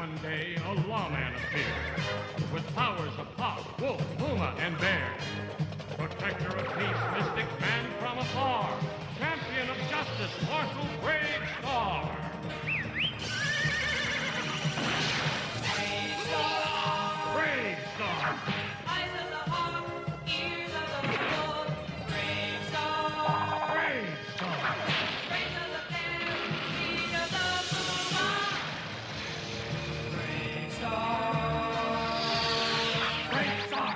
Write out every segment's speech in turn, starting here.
one day a lawman appeared with powers of hawk, wolf, puma, and bear. Protector of peace, mystic man from afar, champion of justice, martial brave star. Brave Star. Eyes of the hawk, ears of the bull, brave star. Brave Star. Strength of the bear, speed of the puma. Brave star. Brave Star.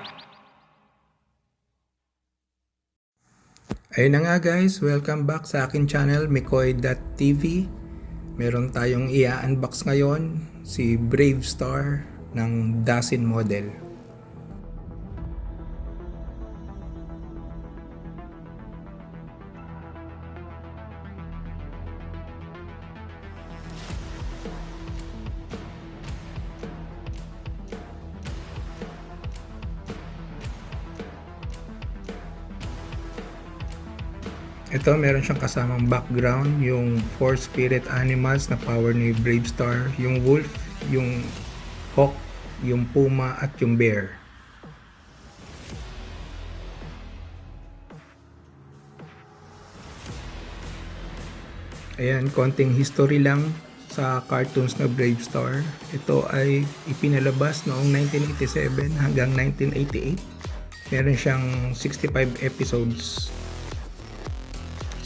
Ayun na nga guys, welcome back sa akin channel, Mikoy.tv. Meron tayong i-unbox ngayon, si Brave Star ng Dasin model. Ito, meron siyang kasamang background, yung 4 spirit animals na power ni Brave Star, yung wolf, yung hawk, yung puma at yung bear. Ayan, konting history lang sa cartoons na Brave Star. Ito ay ipinalabas noong 1987 hanggang 1988. Meron siyang 65 episodes.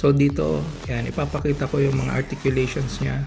So dito, yan, ipapakita ko yung mga articulations niya.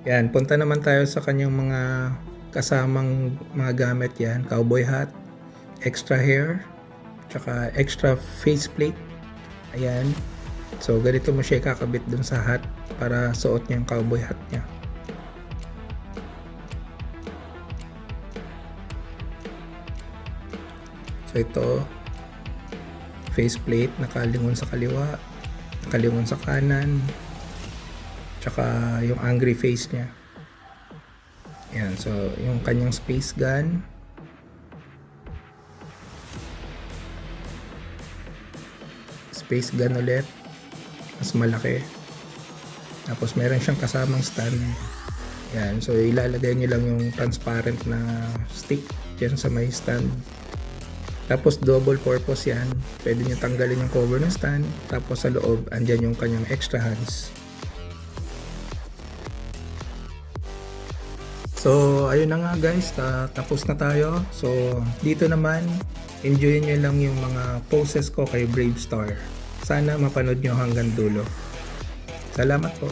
Yan, punta naman tayo sa kanyang mga kasamang mga gamit yan. Cowboy hat, extra hair, tsaka extra faceplate. Ayan. So, ganito mo siya kakabit dun sa hat para suot niya yung cowboy hat niya. So, ito, faceplate, nakalingon sa kaliwa, nakalingon sa kanan, tsaka yung angry face niya. Yan, so yung kanyang space gun. Space gun ulit. Mas malaki. Tapos meron siyang kasamang stand. Yan, so ilalagay niyo lang yung transparent na stick dyan sa may stand. Tapos double purpose yan. Pwede niyo tanggalin yung cover ng stand. Tapos sa loob, andyan yung kanyang extra hands. So, ayun na nga guys, tapos na tayo. So, dito naman, enjoy nyo lang yung mga poses ko kay Brave Star. Sana mapanood nyo hanggang dulo. Salamat po.